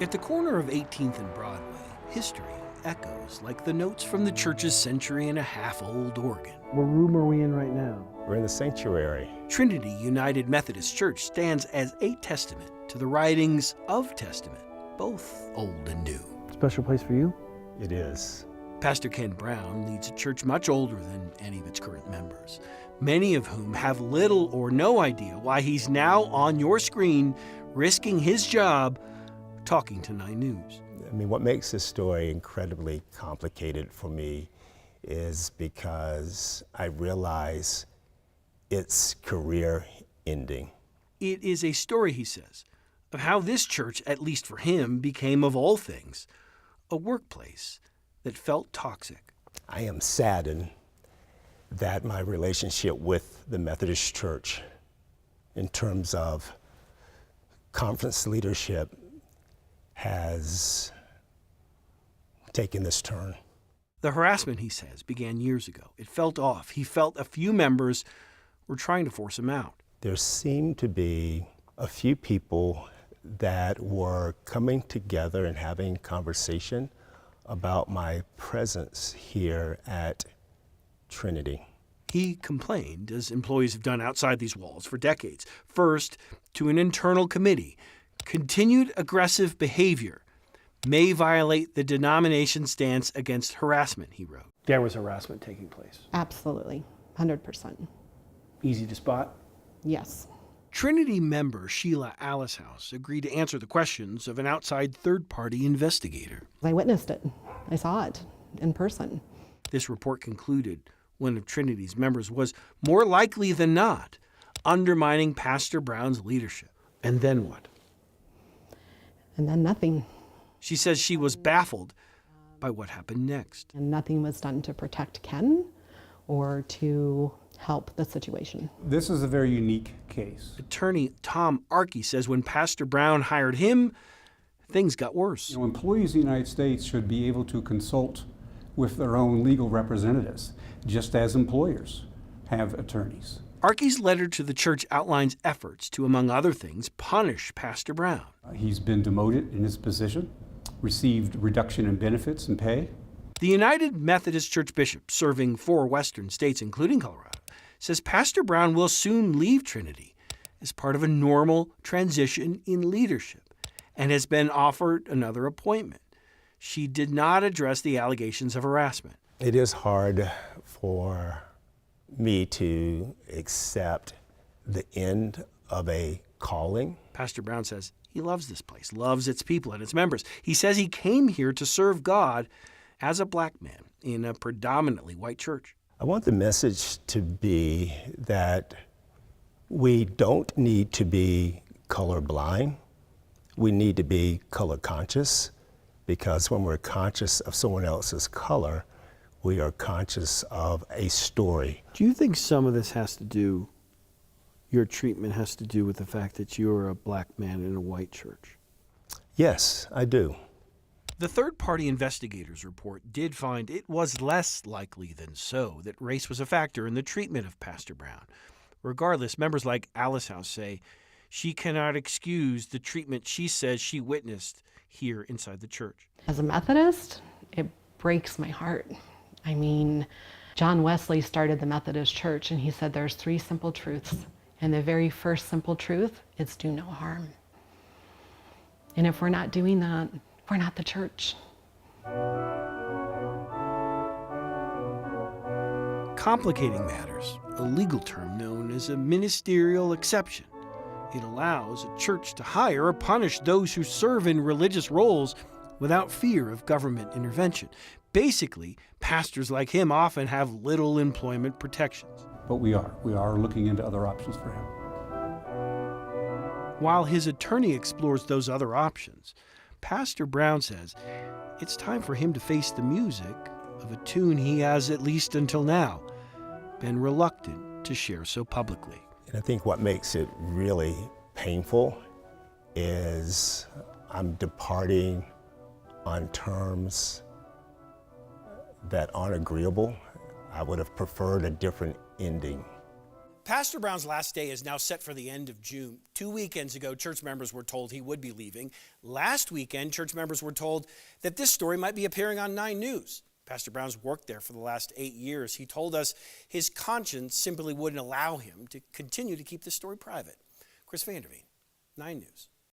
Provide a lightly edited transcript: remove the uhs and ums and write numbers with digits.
At the corner of 18th and Broadway, history echoes like the notes from the church's century-and-a-half-old organ. What room are we in right now? We're in the sanctuary. Trinity United Methodist Church stands as a testament to the writings of Testament, both old and new. Special place for you? It is. Pastor Ken Brown leads a church much older than any of its current members, many of whom have little or no idea why he's now on your screen, risking his job, talking to 9 News. I mean, what makes this story incredibly complicated for me is because I realize it's career ending. It is a story, he says, of how this church, at least for him, became, of all things, a workplace that felt toxic. I am saddened that my relationship with the Methodist Church in terms of conference leadership has taken this turn. The harassment, he says, began years ago. It felt off. He felt a few members were trying to force him out. There seemed to be a few people that were coming together and having conversation about my presence here at Trinity. He complained, as employees have done outside these walls for decades, first to an internal committee. Continued aggressive behavior may violate the denomination's stance against harassment, he wrote. There was harassment taking place. Absolutely, 100%. Easy to spot? Yes. Trinity member Sheila Allishouse agreed to answer the questions of an outside third-party investigator. I witnessed it. I saw it in person. This report concluded one of Trinity's members was more likely than not undermining Pastor Brown's leadership. And then what? And then nothing. She says she was baffled by what happened next. And nothing was done to protect Ken or to help the situation. This is a very unique case. Attorney Tom Arkey says when Pastor Brown hired him, things got worse. Employees in the United States should be able to consult with their own legal representatives, just as employers have attorneys. Arkey's letter to the church outlines efforts to, among other things, punish Pastor Brown. He's been demoted in his position, received reduction in benefits and pay. The United Methodist Church bishop, serving 4 western states, including Colorado, says Pastor Brown will soon leave Trinity as part of a normal transition in leadership and has been offered another appointment. She did not address the allegations of harassment. It is hard for me to accept the end of a calling. Pastor Brown says he loves this place, loves its people and its members. He says he came here to serve God as a black man in a predominantly white church. I want the message to be that we don't need to be colorblind. We need to be color conscious, because when we're conscious of someone else's color, we are conscious of a story. Do you think some of this has to do, your treatment has to do with the fact that you're a black man in a white church? Yes, I do. The third-party investigators' report did find it was less likely than so that race was a factor in the treatment of Pastor Brown. Regardless, members like Allishouse say she cannot excuse the treatment she says she witnessed here inside the church. As a Methodist, it breaks my heart. I mean, John Wesley started the Methodist Church, and he said there's 3 simple truths. And the very first simple truth is do no harm. And if we're not doing that, we're not the church. Complicating matters, a legal term known as a ministerial exception. It allows a church to hire or punish those who serve in religious roles without fear of government intervention. Basically, pastors like him often have little employment protections. But we are looking into other options for him. While his attorney explores those other options, Pastor Brown says it's time for him to face the music of a tune he has, at least until now, been reluctant to share so publicly. And I think what makes it really painful is I'm departing on terms that aren't agreeable. I would have preferred a different ending. Pastor Brown's last day is now set for the end of June. 2 weekends ago, church members were told he would be leaving. Last weekend, church members were told that this story might be appearing on 9 News. Pastor Brown's worked there for the last 8 years. He told us his conscience simply wouldn't allow him to continue to keep this story private. Chris Vanderveen, 9 News.